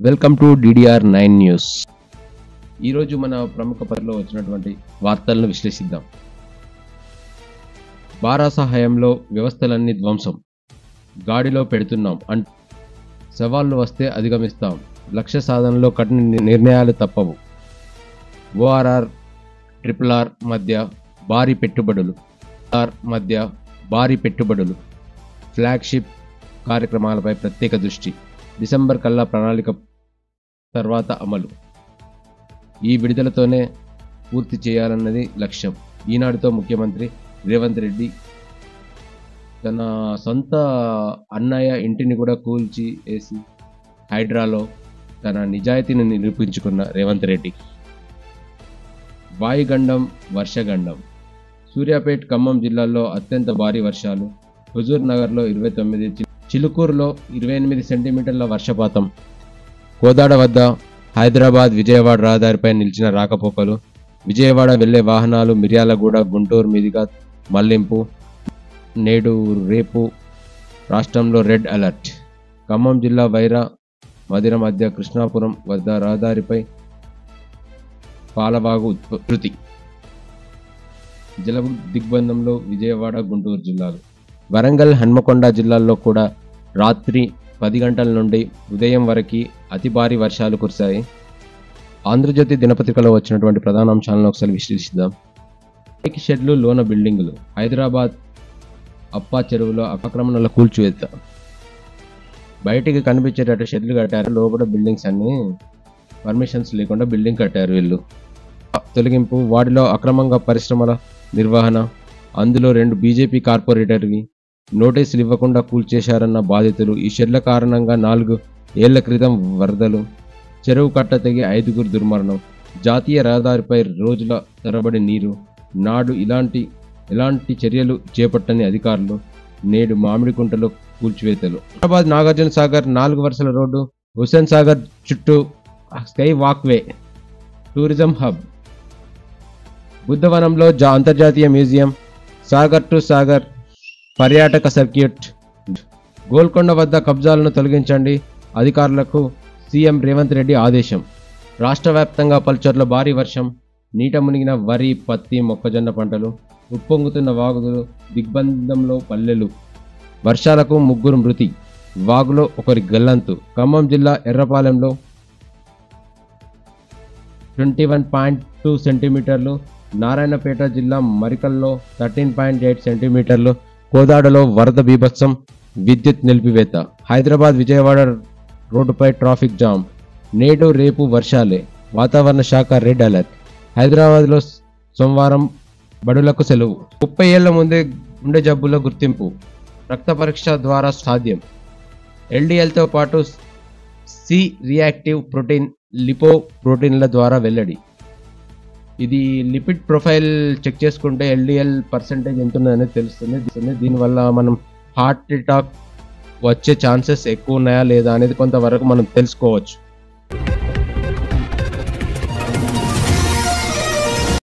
Welcome to DDR 9 news. ఈరోజు మన ప్రముఖ పత్రికలో వచ్చినటువంటి వార్తలను విశ్లేషిద్దాం. బారాస హయాంలో వ్యవస్థలన్నీ ధ్వంసం, గాడిలో పెడుతున్నాం సవాళ్లు వస్తే అధిగమిస్తాం, లక్ష్య సాధనలో కఠిన నిర్ణయాలు తప్పవు. ఓఆర్ఆర్ RRR మధ్య భారీ పెట్టుబడులు, ఫ్లాగ్షిప్ కార్యక్రమాలపై ప్రత్యేక దృష్టి, డిసెంబర్ కల్లా ప్రణాళిక తర్వాత అమలు. ఈ విడుదలతోనే పూర్తి చేయాలన్నది లక్ష్యం. ఈనాడుతో ముఖ్యమంత్రి రేవంత్ రెడ్డి తన సొంత అన్నయ్య ఇంటిని కూడా కూల్చి వేసి హైడ్రాలో తన నిజాయితీని నిరూపించుకున్న రేవంత్ రెడ్డి. వాయుగండం, వర్షగండం. సూర్యాపేట్, ఖమ్మం జిల్లాల్లో అత్యంత భారీ వర్షాలు. హుజూర్ నగర్లో 29, చిలుకూరులో 28 సెంటీమీటర్ల వర్షపాతం. కోదాడ వద్ద హైదరాబాద్ విజయవాడ రహదారిపై నిలిచిన రాకపోకలు. విజయవాడ వెళ్లే వాహనాలు మిర్యాలగూడ, గుంటూరు మీదుగా మళ్లింపు. నేడు రేపు రాష్ట్రంలో రెడ్ అలర్ట్. ఖమ్మం జిల్లా వైరా మదిర మధ్య కృష్ణాపురం వద్ద రహదారిపై పాలవాగు ఉధృతి. జల దిగ్బంధంలో విజయవాడ, గుంటూరు జిల్లాలు. వరంగల్, హన్మకొండ జిల్లాల్లో కూడా రాత్రి 10 గంటల నుండి ఉదయం వరకు అతి భారీ వర్షాలు కురిశాయి. ఆంధ్రజ్యోతి దినపత్రికలో వచ్చినటువంటి ప్రధాన అంశాలను ఒకసారి విశ్లేషిద్దాం. బైక్ షెడ్లు, లోన బిల్డింగులు. హైదరాబాద్ అప్పా చెరువులో ఆక్రమణల కూల్చివేత. బయటికి కనిపించేటట్టు షెడ్లు కట్టారు, లోపల బిల్డింగ్స్ అన్ని పర్మిషన్స్ లేకుండా బిల్డింగ్ కట్టారు వీళ్ళు. తొలగింపు. వాటిలో అక్రమంగా పరిశ్రమల నిర్వహణ. అందులో 2 బీజేపీ కార్పొరేటర్వి నోటీసులు ఇవ్వకుండా కూల్చేశారన్న బాధితులు. ఈ షెడ్ల కారణంగా 4 ఏళ్ల క్రితం వరదలు. చెరువు కట్ట తెగి 5గురు దుర్మరణం. జాతీయ రహదారిపై రోజుల తరబడి నీరు. నాడు ఎలాంటి చర్యలు చేపట్టని అధికారులు. నేడు మామిడికుంటలో కూల్చివేతలు. హైదరాబాద్ నాగార్జున సాగర్ 4 వరుసల రోడ్డు. హుస్సేన్ సాగర్ చుట్టూ స్కై వాక్వే. Tourism hub. బుద్ధవనంలో అంతర్జాతీయ మ్యూజియం. సాగర్ టు సాగర్ పర్యాటక సర్క్యూట్. గోల్కొండ వద్ద కబ్జాలను తొలగించండి, అధికారులకు సీఎం రేవంత్ రెడ్డి ఆదేశం. రాష్ట్ర వ్యాప్తంగా పలుచోట్ల భారీ వర్షం. నీట మునిగిన వరి, పత్తి, మొక్కజొన్న పంటలు. ఉప్పొంగుతున్న వాగులు, దిగ్బంధంలో పల్లెలు. వర్షాలకు 3 మృతి, వాగులో 1 గల్లంతు. ఖమ్మం జిల్లా ఎర్రపాలెంలో 21.2 సెంటీమీటర్లు. నారాయణపేట జిల్లా మరికల్లో 13.8 సెంటీమీటర్లు. కోదాడలో వరద బీభత్సం, విద్యుత్ నిలిపివేత. హైదరాబాద్ విజయవాడ రోడ్డుపై ట్రాఫిక్ జామ్. నేడు రేపు వర్షాలే, వాతావరణ శాఖ రెడ్ అలర్ట్. హైదరాబాద్లో సోమవారం బడులకు సెలవు. 30 ఏళ్ల ముందే గుండె జబ్బుల గుర్తింపు రక్త పరీక్ష ద్వారా సాధ్యం. LDLతో పాటు సి రియాక్టివ్ ప్రోటీన్, లిపో ప్రోటీన్ల ద్వారా వెల్లడి. ఇది లిపిడ్ ప్రొఫైల్ చెక్ చేసుకుంటే LDL పర్సెంటేజ్ ఎంత ఉన్నదనేది తెలుస్తుంది. దీనివల్ల మనం హార్ట్ అటాక్ వచ్చే ఛాన్సెస్ ఎక్కువ ఉన్నాయా లేదా అనేది కొంతవరకు మనం తెలుసుకోవచ్చు.